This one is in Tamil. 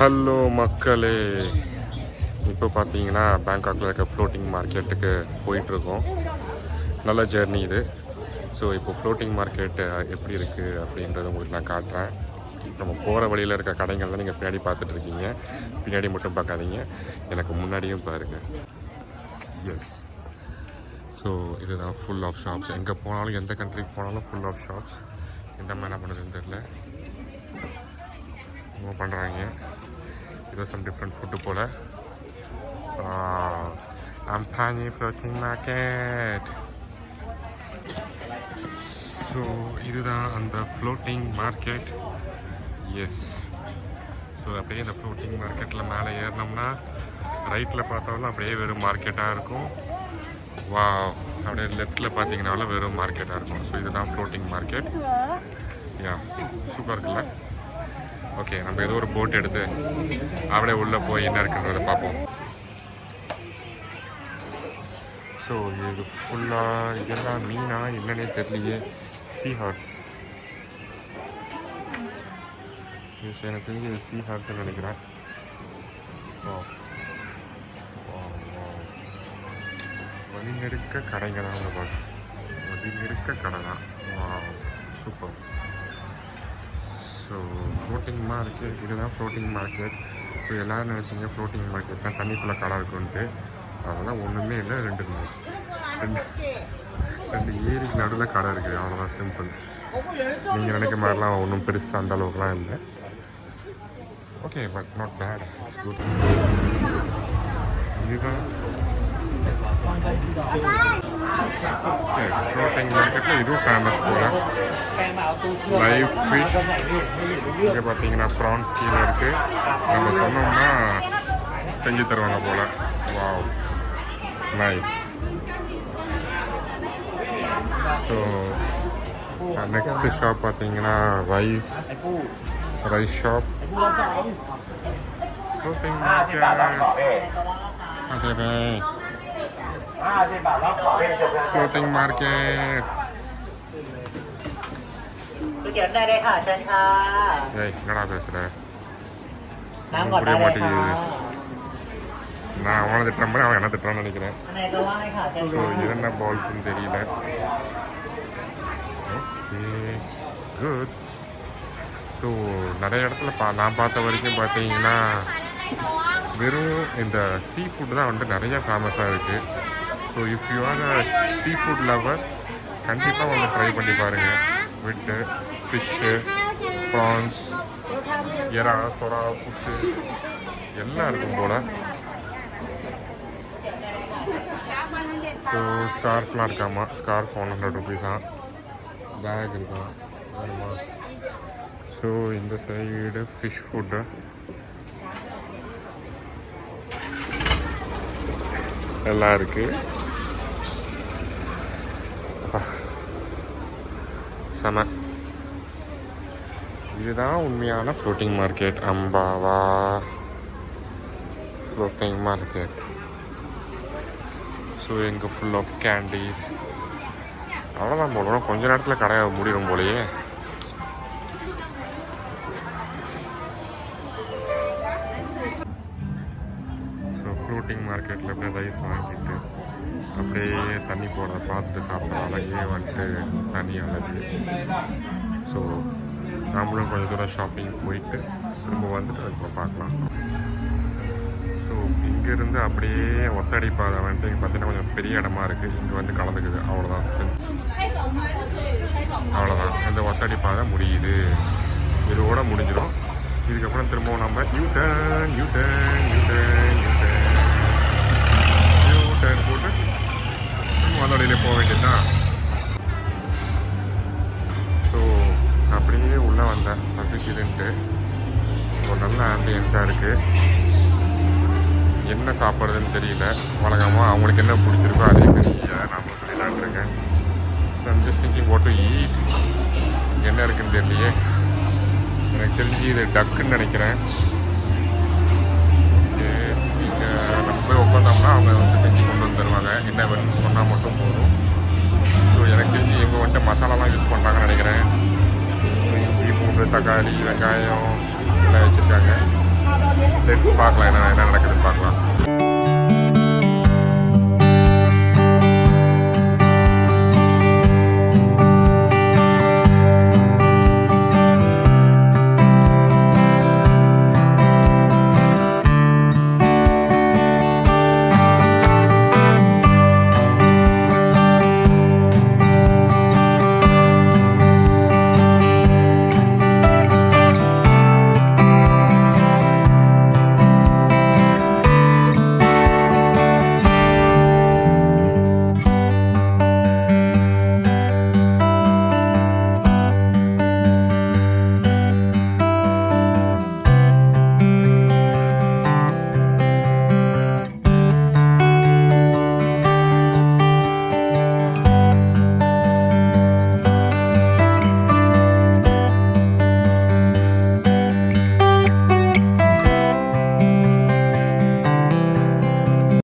ஹலோ மக்களே, இப்போ பார்த்தீங்கன்னா பேங்காக்கில் இருக்க ஃப்ளோட்டிங் மார்க்கெட்டுக்கு போயிட்டுருக்கோம். நல்ல ஜேர்னி இது. ஸோ இப்போ ஃப்ளோட்டிங் மார்க்கெட்டு எப்படி இருக்குது அப்படின்றத உங்களுக்கு நான் காட்டுறேன். நம்ம போகிற வழியில் இருக்க கடைகள்லாம் நீங்கள் பின்னாடி பார்த்துட்ருக்கீங்க. பின்னாடி மட்டும் பார்க்காதீங்க, எனக்கு முன்னாடியும் பாருங்கள். எஸ், ஸோ இதுதான் ஃபுல் ஆஃப் ஷாப்ஸ். எங்கே போனாலும், எந்த கண்ட்ரிக்கு போனாலும் ஃபுல் ஆஃப் ஷாப்ஸ். இந்த மாதிரி என்ன பண்ணுறதுன்னு தெரில, என்ன பண்ணுறாங்க. இது சம் டிஃப்ரெண்ட் ஃபுட்டு போல். Amphawa floating market. ஸோ இதுதான் அந்த ஃப்ளோட்டிங் மார்க்கெட். எஸ், ஸோ அப்படியே இந்த ஃப்ளோட்டிங் மார்க்கெட்டில் மேலே ஏறினோம்னா ரைட்டில் பார்த்தாலும் அப்படியே வெறும் மார்க்கெட்டாக இருக்கும். வா, அப்படியே லெஃப்டில் பார்த்தீங்கன்னாலும் வெறும் மார்க்கெட்டாக இருக்கும். ஸோ இதுதான் ஃப்ளோட்டிங் மார்க்கெட். யா, சூப்பர் இருக்குல்ல? ஓகே, நம்ம ஏதோ ஒரு போட் எடுத்து அப்படியே உள்ளே போய் என்ன இருக்குன்றதை பார்ப்போம். ஸோ இது ஃபுல்லாக இதெல்லாம் மீனா என்னன்னே தெரியலையே. Sea horse. எனக்கு தெரிஞ்சு இது சீ ஹார்ஸ்ன்னு நினைக்கிறேன். வழிநெடுக்க கடைங்க தான் அந்த பாஸ். வழிநெடுக்க கடை தான். சூப்பர். ஸோ ஃப்ளோட்டிங் மார்க்கெட், இதுதான் ஃப்ளோட்டிங் மார்க்கெட். ஸோ எல்லோரும் நினச்சிங்க ஃப்ளோட்டிங் மார்க்கெட் தான் தண்ணிக்குள்ளே கடை இருக்குன்ட்டு. அதெல்லாம் ஒன்றுமே இல்லை. ரெண்டு ஏரிக்கு நடுவில் கடை இருக்குது, அவ்வளோதான். சிம்பிள். நீங்கள் நினைக்கிற மாதிரிலாம் ஒன்றும் பெருசாக அந்த அளவுக்குலாம் இல்லை. Okay, but not bad. It's good. இதுதான் ஃப்ளோட்டிங் மார்க்கெட்டில் இதுவும் ஃபேமஸ் போல். Live fish. இங்கே பார்த்தீங்கன்னா ப்ரான்ஸ் கீழே இருக்குது. நம்ம சொன்னோம்னா செஞ்சு தருவாங்க போல். Wow, nice. So next shop பார்த்தீங்கன்னா ரைஸ் ஷாப். Floating market. அதே ஃப்ளோட்டிங் மார்க்கெட். ஏய், என்னடா பேசுகிற? புரிய மாட்டேங்குது. நான் அவனை திட்டுறேன் மாதிரி அவன் என்ன திட்டுறான்னு நினைக்கிறேன். ஸோ இது என்ன பால்ஸ்ன்னு தெரியல. Okay, good. ஸோ நிறைய இடத்துல நான் பார்த்த வரைக்கும் பார்த்தீங்கன்னா வெறும் இந்த சீ ஃபுட்டு தான் வந்துட்டு நிறைய ஃபேமஸாக இருக்குது. So if you are a seafood lover, கண்டிப்பாக வந்து ட்ரை பண்ணி பாருங்கள். ஸ்குவிட்டு, ஃபிஷ்ஷு, ப்ரான்ஸ், எறா, சொரா, புட்டு எல்லாம் இருக்கும் போல். ஸோ ஸ்கார்ஃப்லாம் இருக்காமா. Scarf 100 rupees. பேக் இருக்கா வேணுமா? ஸோ இந்த சைடு ஃபிஷ் ஃபுட்டு எல்லாம் இருக்குது. செம. இதுதான் உண்மையான floating market. Amphawa floating market. So எங்கே ஃபுல் ஆஃப் கேண்டீஸ். அவ்வளோதான் போடுறோம். கொஞ்ச நேரத்தில் கடையை முடியும் போலையே. ஸோ ஃப்ளோட்டிங் மார்க்கெட்டில் அப்படியே ரைஸ் வாங்கிட்டு அப்படியே தண்ணி போட பார்த்துட்டு சாப்பிட்ற அழகே வந்துட்டு தண்ணி அழகு. ஸோ நம்மளும் கொஞ்சம் தூரம் ஷாப்பிங் போயிட்டு திரும்ப வந்துட்டு அதுக்கப்புறம் பார்க்கலாம். ஸோ இங்கேருந்து அப்படியே ஒத்தடி பாதை வந்துட்டு இங்கே பார்த்தீங்கன்னா கொஞ்சம் பெரிய இடமா இருக்குது. இங்கே வந்து கலந்துக்குது. அவ்வளோதான். அவ்வளோதான், இந்த ஒத்தடி பாதை முடியுது. இதோட முடிஞ்சிடும். இதுக்கப்புறம் திரும்பவும் நம்ம யூ டர்ன் போட்டு அந்த வழியிலே போக வேண்டியதுதான். ஸோ அப்படியே உள்ளே வந்தேன் பசிக்குதுன்ட்டு. ஒரு நல்ல ஆம்பியன்ஸாக இருக்குது. என்ன சாப்பிட்றதுன்னு தெரியல. வழக்கமாக அவங்களுக்கு என்ன பிடிச்சிருக்கோ அதே மாதிரி நாம் சொல்லிடலான் இருக்கேன். So I'm just thinking what to eat. என்ன இருக்குன்னு தெரியலையே. எனக்கு தெரிஞ்சு இது டக்குன்னு நினைக்கிறேன். இங்கே நம்ம போய் உட்காந்தோம்னா அவங்க வந்து செஞ்சு கொண்டு வந்து தருவாங்க. என்ன வேணும்னு சொன்னால் மட்டும் போதும். ஸோ எனக்கு தெரிஞ்சு இவங்க வந்துட்டு மசாலாலாம் யூஸ் பண்ணுறாங்கன்னு நினைக்கிறேன். இஞ்சி, பூண்டு, தக்காளி, வெங்காயம் எல்லாம் வச்சுருக்காங்க. பார்க்கலாம் என்ன என்ன நடக்குதுன்னு பார்க்கலாம்.